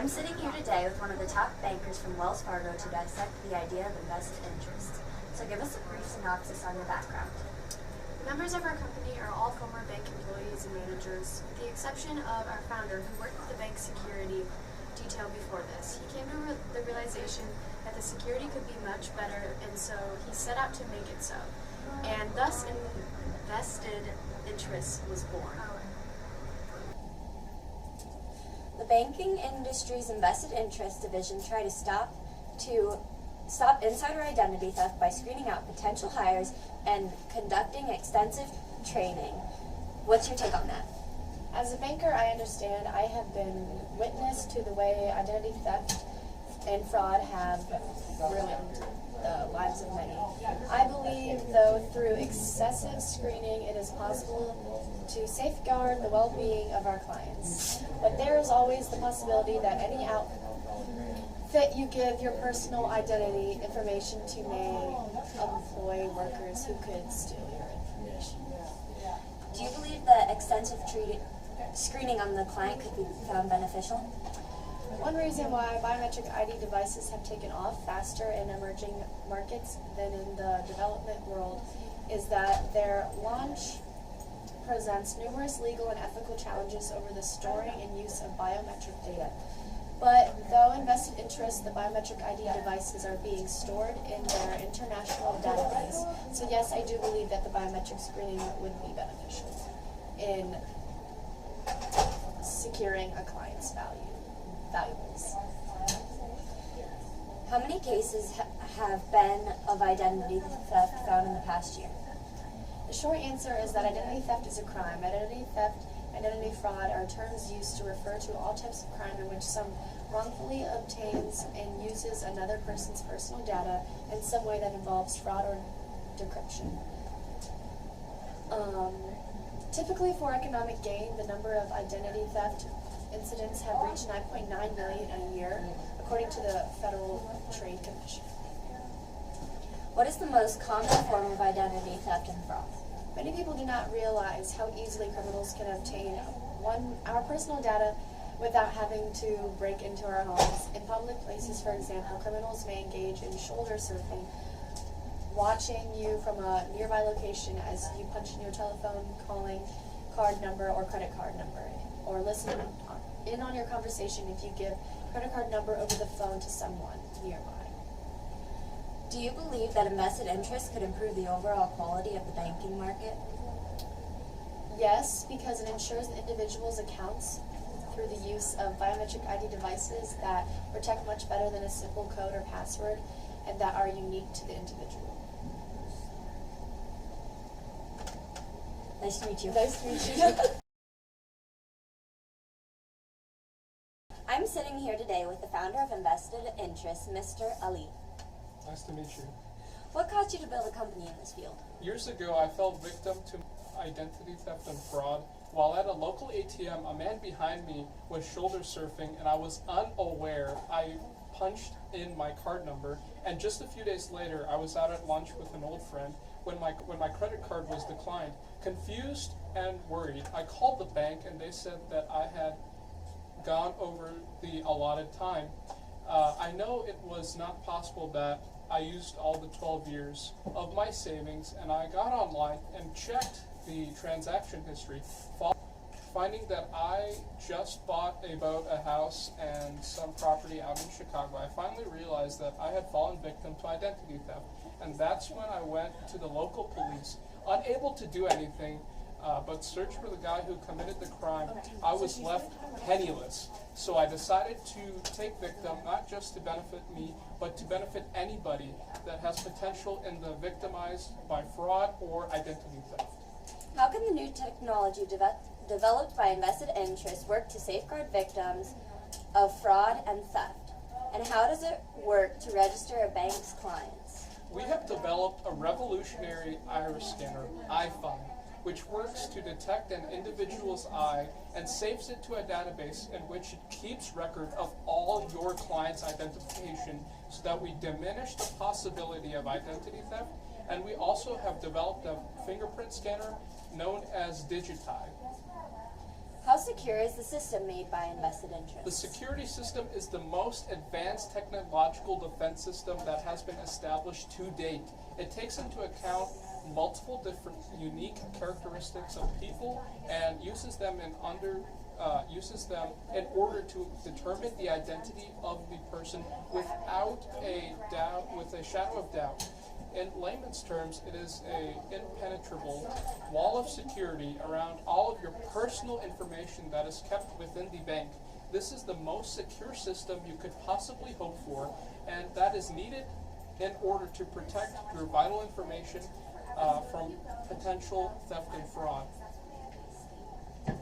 I'm sitting here today with one of the top bankers from Wells Fargo to dissect the idea of invested interest. So give us a brief synopsis on your background. Members of our company are all former bank employees and managers, with the exception of our founder, who worked with the bank security detail before this. He came to the realization that the security could be much better, and so he set out to make it so. And thus, invested interest was born. The banking industry's invested interest division tried to stop insider identity theft by screening out potential hires and conducting extensive training. What's your take on that? As a banker, I understand. I have been witness to the way identity theft and fraud have ruined the lives of many. I believe, though, through excessive screening, it is possible to safeguard the well-being of our clients. But there is always the possibility that any outfit you give your personal identity information to may employ workers who could steal your information. Do you believe that extensive screening on the client could be found beneficial? One reason why biometric ID devices have taken off faster in emerging markets than in the development world is that their launch presents numerous legal and ethical challenges over the storing and use of biometric data. But though invested interest, the biometric ID devices are being stored in their international database. So yes, I do believe that the biometric screening would be beneficial in securing a client's valuables. How many cases have been of identity theft found in the past year? The short answer is that identity theft is a crime. Identity theft, identity fraud are terms used to refer to all types of crime in which some wrongfully obtains and uses another person's personal data in some way that involves fraud or decryption. Typically for economic gain, the number of identity theft incidents have reached 9.9 million a year, according to the Federal Trade Commission. What is the most common form of identity theft and fraud? Many people do not realize how easily criminals can obtain our personal data without having to break into our homes. In public places, for example, criminals may engage in shoulder surfing, watching you from a nearby location as you punch in your telephone, calling card number or credit card number, or listen in on your conversation if you give credit card number over the phone to someone nearby. Do you believe that invested interest could improve the overall quality of the banking market? Yes, because it ensures the individual's accounts through the use of biometric ID devices that protect much better than a simple code or password and that are unique to the individual. Nice to meet you. Nice to meet you. I'm sitting here today with the founder of Invested Interest, Mr. Ali. Nice to meet you. What caused you to build a company in this field? Years ago, I fell victim to identity theft and fraud. While at a local ATM, a man behind me was shoulder surfing, and I was unaware. I punched in my card number, and just a few days later, I was out at lunch with an old friend when my credit card was declined. Confused and worried, I called the bank, and they said that I had gone over the allotted time. I know it was not possible that I used all the 12 years of my savings, and I got online and checked the transaction history, finding that I just bought a house and some property out in Chicago. I finally realized that I had fallen victim to identity theft, and that's when I went to the local police, unable to do anything but search for the guy who committed the crime. I was left penniless. So I decided to take victim, not just to benefit me, but to benefit anybody that has potential in the victimized by fraud or identity theft. How can the new technology developed by Invested Interest work to safeguard victims of fraud and theft? And how does it work to register a bank's clients? We have developed a revolutionary iris scanner, iFind, which works to detect an individual's eye and saves it to a database in which it keeps record of all your client's identification so that we diminish the possibility of identity theft. And we also have developed a fingerprint scanner known as Digitide. How secure secure is the system made by invested interests? The security system is the most advanced technological defense system that has been established to date. It takes into account multiple different unique characteristics of people and uses them in order to determine the identity of the person without with a shadow of doubt. In layman's terms, it is an impenetrable wall of security around all of your personal information that is kept within the bank. This is the most secure system you could possibly hope for, and that is needed in order to protect your vital information from potential theft and fraud.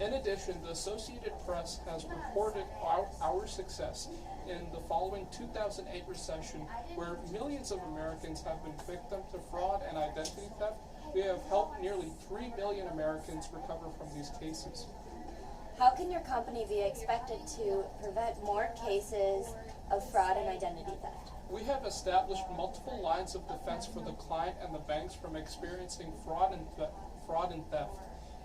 In addition, the Associated Press has reported our success in the following 2008 recession, where millions of Americans have been victim to fraud and identity theft. We have helped nearly 3 million Americans recover from these cases. How can your company be expected to prevent more cases of fraud and identity theft? We have established multiple lines of defense for the client and the banks from experiencing fraud and theft.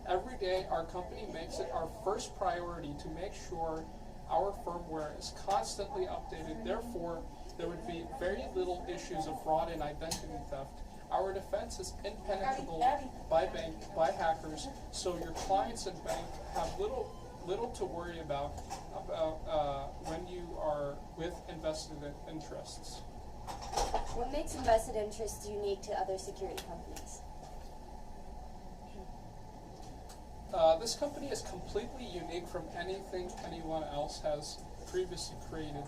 Every day, our company makes it our first priority to make sure our firmware is constantly updated. Therefore, there would be very little issues of fraud and identity theft. Our defense is impenetrable by hackers, so your clients and bank have little to worry about when you are with invested interests. What makes invested interests unique to other security companies? This company is completely unique from anything anyone else has previously created.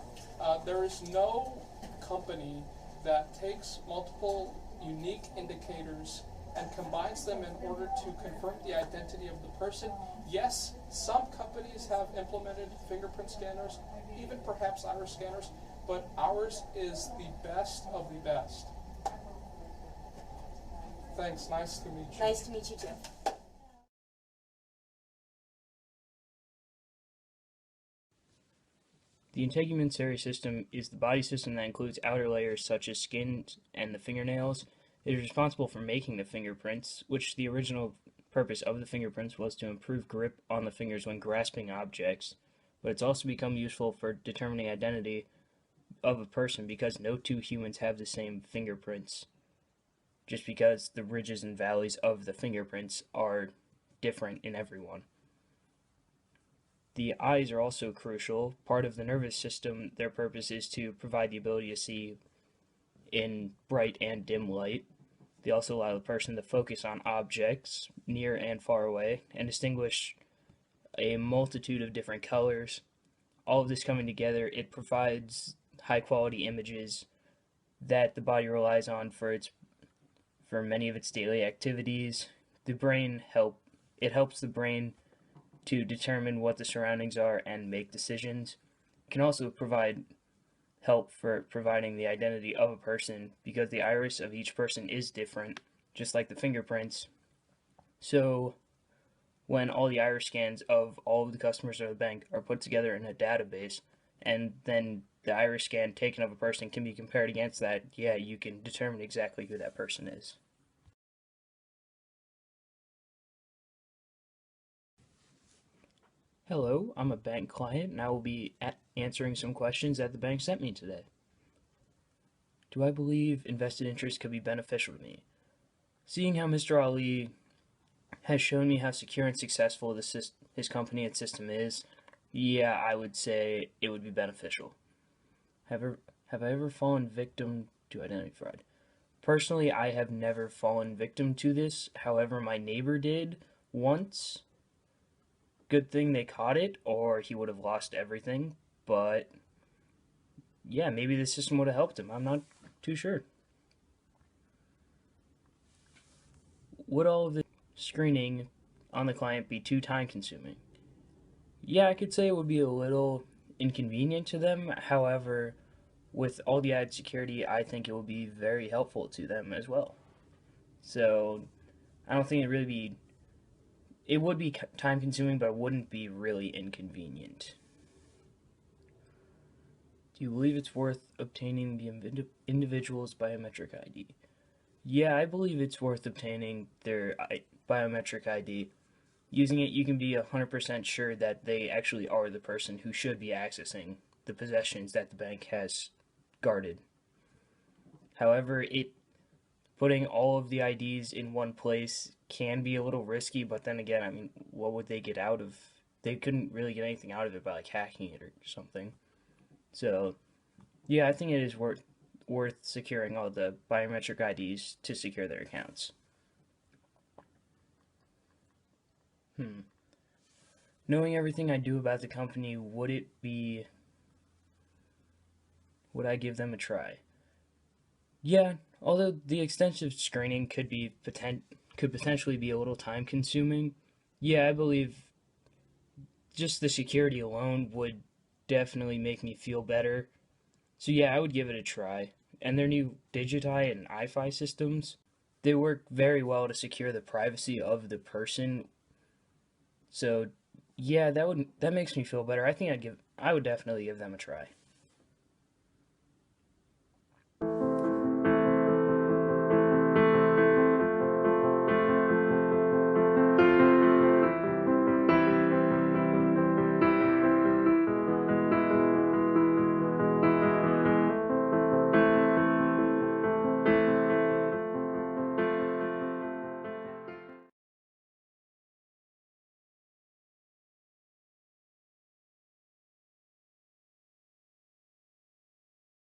There is no company that takes multiple unique indicators and combines them in order to confirm the identity of the person. Yes, some companies have implemented fingerprint scanners, even perhaps iris scanners, but ours is the best of the best. Thanks, nice to meet you. Nice to meet you too. The integumentary system is the body system that includes outer layers such as skin and the fingernails. It is responsible for making the fingerprints, which the original purpose of the fingerprints was to improve grip on the fingers when grasping objects, but it's also become useful for determining identity of a person because no two humans have the same fingerprints, just because the ridges and valleys of the fingerprints are different in everyone. The eyes are also crucial. Part of the nervous system, their purpose is to provide the ability to see in bright and dim light. They also allow the person to focus on objects near and far away and distinguish a multitude of different colors. All of this coming together, it provides high quality images that the body relies on for many of its daily activities. It helps the brain to determine what the surroundings are and make decisions. It can also provide help for providing the identity of a person because the iris of each person is different, just like the fingerprints. So when all the iris scans of all of the customers of the bank are put together in a database, and then the iris scan taken of a person can be compared against that, yeah, you can determine exactly who that person is. Hello, I'm a bank client and I will be answering some questions that the bank sent me today. Do I believe invested interest could be beneficial to me? Seeing how Mr. Ali has shown me how secure and successful his company and system is, yeah, I would say it would be beneficial. Have I ever fallen victim to identity fraud? Personally, I have never fallen victim to this. However, my neighbor did once. Good thing they caught it, or he would have lost everything. But yeah, maybe the system would have helped him. I'm not too sure. Would all of the screening on the client be too time consuming? Yeah, I could say it would be a little inconvenient to them. However, with all the added security, I think it would be very helpful to them as well. So I don't think it would be time consuming, but it wouldn't be really inconvenient. Do you believe it's worth obtaining the individual's biometric ID? Yeah, I believe it's worth obtaining their biometric ID. Using it, you can be 100% sure that they actually are the person who should be accessing the possessions that the bank has guarded. However, putting all of the IDs in one place can be a little risky, but then again, I mean, what would they get out of? They couldn't really get anything out of it by like hacking it or something. So, yeah, I think it is worth securing all the biometric IDs to secure their accounts. Knowing everything I do about the company, would I give them a try? Yeah, although the extensive screening could potentially be a little time consuming. Yeah, I believe just the security alone would definitely make me feel better. So yeah, I would give it a try. And their new Digiti and iFi systems, they work very well to secure the privacy of the person. So yeah, that makes me feel better. I would definitely give them a try.